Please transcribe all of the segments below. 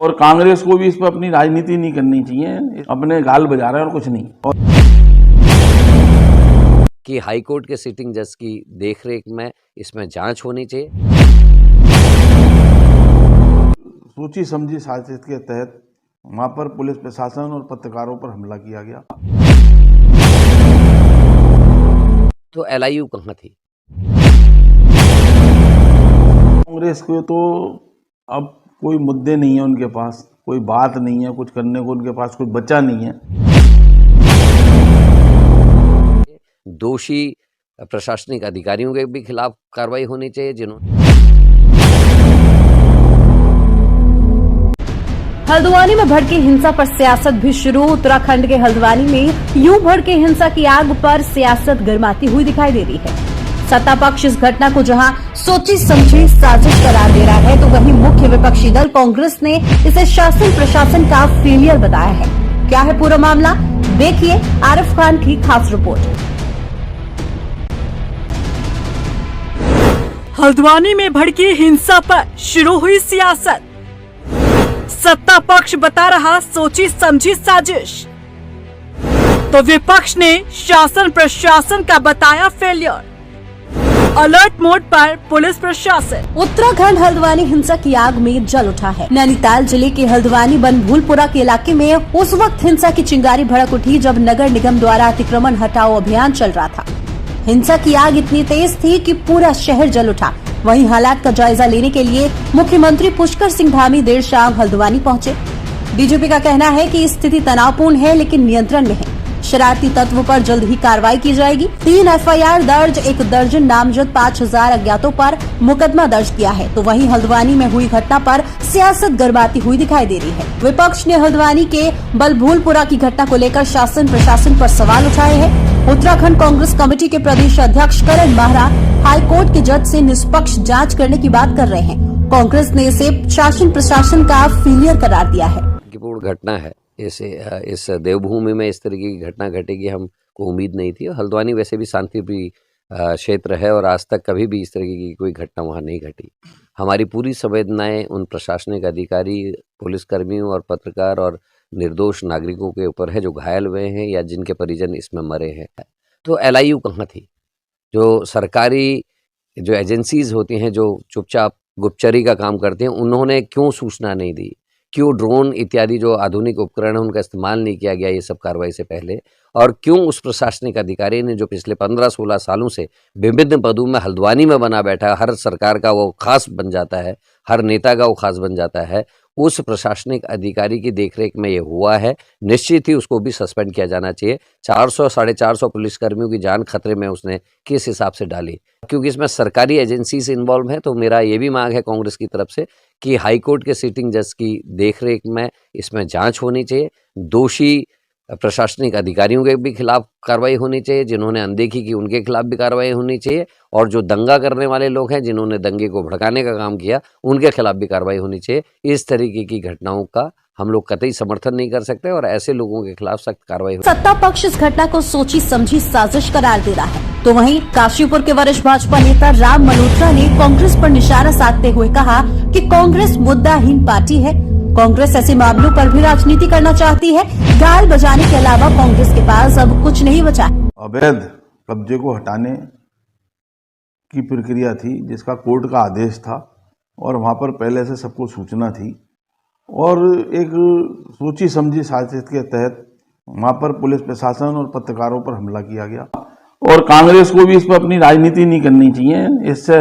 और कांग्रेस को भी इस पर अपनी राजनीति नहीं करनी चाहिए, अपने गाल बजा रहे हैं और कुछ नहीं। और कि हाईकोर्ट के सिटिंग जज की देखरेख में इसमें जांच होनी चाहिए। सोची समझी साजिश के तहत वहां पर पुलिस प्रशासन और पत्रकारों पर हमला किया गया। तो LIU कहाँ थी? कांग्रेस के तो अब कोई मुद्दे नहीं है उनके पास, कोई बात नहीं है, कुछ करने को उनके पास कुछ बचा नहीं है। दोषी प्रशासनिक अधिकारियों के भी खिलाफ कार्रवाई होनी चाहिए जिन्होंने हल्द्वानी में भड़की हिंसा पर सियासत भी शुरू। उत्तराखंड के हल्द्वानी में यूं भड़की हिंसा की आग पर सियासत गरमाती हुई दिखाई दे रही है। सत्ता पक्ष इस घटना को जहां सोची समझी साजिश करार दे रहा है, तो वहीं मुख्य विपक्षी दल कांग्रेस ने इसे शासन प्रशासन का फेलियर बताया है। क्या है पूरा मामला, देखिए आरिफ खान की खास रिपोर्ट। हल्द्वानी में भड़की हिंसा पर शुरू हुई सियासत। सत्ता पक्ष बता रहा सोची समझी साजिश, तो विपक्ष ने शासन प्रशासन का बताया फेलियर। अलर्ट मोड पर पुलिस प्रशासन। उत्तराखंड हल्द्वानी हिंसा की आग में जल उठा है। नैनीताल जिले के हल्द्वानी बनभूलपुरा के इलाके में उस वक्त हिंसा की चिंगारी भड़क उठी जब नगर निगम द्वारा अतिक्रमण हटाओ अभियान चल रहा था। हिंसा की आग इतनी तेज थी कि पूरा शहर जल उठा। वहीं हालात का जायजा लेने के लिए मुख्यमंत्री पुष्कर सिंह धामी देर शाम हल्द्वानी पहुंचे। डीजीपी का कहना है कि स्थिति तनावपूर्ण है लेकिन नियंत्रण में है। शरारती तत्वों पर जल्द ही कार्रवाई की जाएगी। 3 FIR दर्ज, 1 दर्जन नामजद, 5000 अज्ञातों पर मुकदमा दर्ज किया है। तो वहीं हल्द्वानी में हुई घटना पर सियासत गरमाती हुई दिखाई दे रही है। विपक्ष ने हल्द्वानी के बलभूलपुरा की घटना को लेकर शासन प्रशासन पर सवाल उठाए हैं। उत्तराखंड कांग्रेस कमेटी के प्रदेश अध्यक्ष करण माहरा हाईकोर्ट के जज से निष्पक्ष जांच करने की बात कर रहे हैं। कांग्रेस ने इसे शासन प्रशासन का फेलियर करार दिया है। पूर्ण घटना है, इस देवभूमि में इस तरीके की घटना घटेगी हमको उम्मीद नहीं थी। हल्द्वानी वैसे भी शांतिप्रिय क्षेत्र है और आज तक कभी भी इस तरीके की कोई घटना वहाँ नहीं घटी। हमारी पूरी संवेदनाएं उन प्रशासनिक अधिकारी, पुलिसकर्मियों और पत्रकार और निर्दोष नागरिकों के ऊपर है जो घायल हुए हैं या जिनके परिजन इसमें मरे हैं। तो LIU कहाँ थी? जो सरकारी जो एजेंसीज होती हैं जो चुपचाप गुप्तचरी का काम करते हैं, उन्होंने क्यों सूचना नहीं दी? क्यों ड्रोन इत्यादि जो आधुनिक उपकरण है उनका इस्तेमाल नहीं किया गया ये सब कार्रवाई से पहले? और क्यों उस प्रशासनिक अधिकारी ने जो पिछले 15-16 सालों से विभिन्न पदों में हल्द्वानी में बना बैठा, हर सरकार का वो खास बन जाता है, हर नेता का वो खास बन जाता है, उस प्रशासनिक अधिकारी की देखरेख में ये हुआ है। निश्चित ही उसको भी सस्पेंड किया जाना चाहिए। 400-450 पुलिसकर्मियों की जान खतरे में उसने किस हिसाब से डाली? क्योंकि इसमें सरकारी एजेंसी से इन्वॉल्व है। तो मेरा ये भी मांग है कांग्रेस की तरफ से कि हाईकोर्ट के सिटिंग जज की देखरेख में इसमें जांच होनी चाहिए। दोषी प्रशासनिक अधिकारियों के भी खिलाफ कार्रवाई होनी चाहिए, जिन्होंने अनदेखी की उनके खिलाफ भी कार्रवाई होनी चाहिए। और जो दंगा करने वाले लोग हैं, जिन्होंने दंगे को भड़काने का काम किया, उनके खिलाफ भी कार्रवाई होनी चाहिए। इस तरीके की घटनाओं का हम लोग कतई समर्थन नहीं कर सकते और ऐसे लोगों के खिलाफ सख्त कार्रवाई हो। सत्ता पक्ष इस घटना को सोची समझी साजिश करार दे रहा है। तो वहीं काशीपुर के वरिष्ठ भाजपा नेता राम मल्होत्रा ने कांग्रेस पर निशाना साधते हुए कहा कि कांग्रेस मुद्दाहीन पार्टी है। कांग्रेस ऐसे मामलों पर भी राजनीति करना चाहती है। गाल बजाने के अलावा कांग्रेस के पास अब कुछ नहीं बचा। अवैध कब्जे को हटाने की प्रक्रिया थी जिसका कोर्ट का आदेश था और वहां पर पहले से सबको सूचना थी और एक सोची समझी साजिश के तहत वहां पर पुलिस प्रशासन और पत्रकारों पर हमला किया गया। और कांग्रेस को भी इस पर अपनी राजनीति नहीं करनी चाहिए, इससे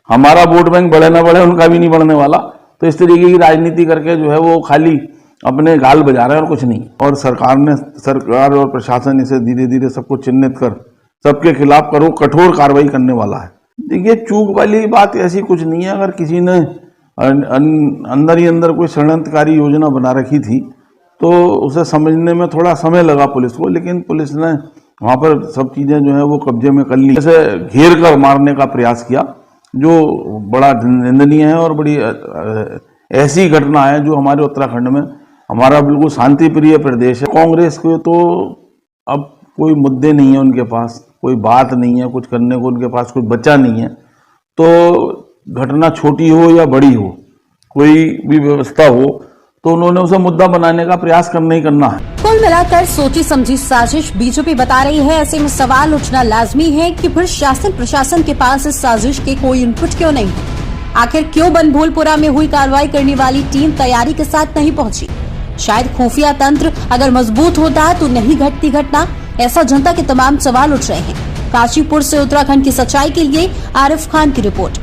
हमारा वोट बैंक बढ़े ना बढ़े उनका भी नहीं बढ़ने वाला। तो इस तरीके की राजनीति करके जो है वो खाली अपने गाल बजा रहे हैं और कुछ नहीं। और सरकार और प्रशासन इसे धीरे धीरे सबको चिन्हित कर सबके खिलाफ कठोर कार्रवाई करने वाला है। देखिए, चूक वाली बात ऐसी कुछ नहीं है। अगर किसी ने अंदर ही अंदर कोई षड्यंत्रकारी योजना बना रखी थी तो उसे समझने में थोड़ा समय लगा पुलिस को, लेकिन पुलिस ने वहां पर सब चीजें जो है वो कब्जे में कर ली। जैसे घेर कर मारने का प्रयास किया जो बड़ा निंदनीय है और बड़ी ऐसी घटना है जो हमारे उत्तराखंड में, हमारा बिल्कुल शांति प्रिय प्रदेश है। कांग्रेस के तो अब कोई मुद्दे नहीं है उनके पास, कोई बात नहीं है, कुछ करने को उनके पास कुछ बचा नहीं है। तो घटना छोटी हो या बड़ी हो, कोई भी व्यवस्था हो, तो उन्होंने उसे मुद्दा बनाने का प्रयास करना ही करना है। कुल मिलाकर सोची समझी साजिश बीजेपी बता रही है। ऐसे में सवाल उठना लाजमी है कि फिर शासन प्रशासन के पास इस साजिश के कोई इनपुट क्यों नहीं? आखिर क्यों बनभूलपुरा में हुई कार्रवाई करने वाली टीम तैयारी के साथ नहीं पहुंची? शायद खुफिया तंत्र अगर मजबूत होता तो नहीं घटती घटना। ऐसा जनता के तमाम सवाल उठ रहे हैं। काशीपुर से उत्तराखंड की सच्चाई के लिए आरिफ खान की रिपोर्ट।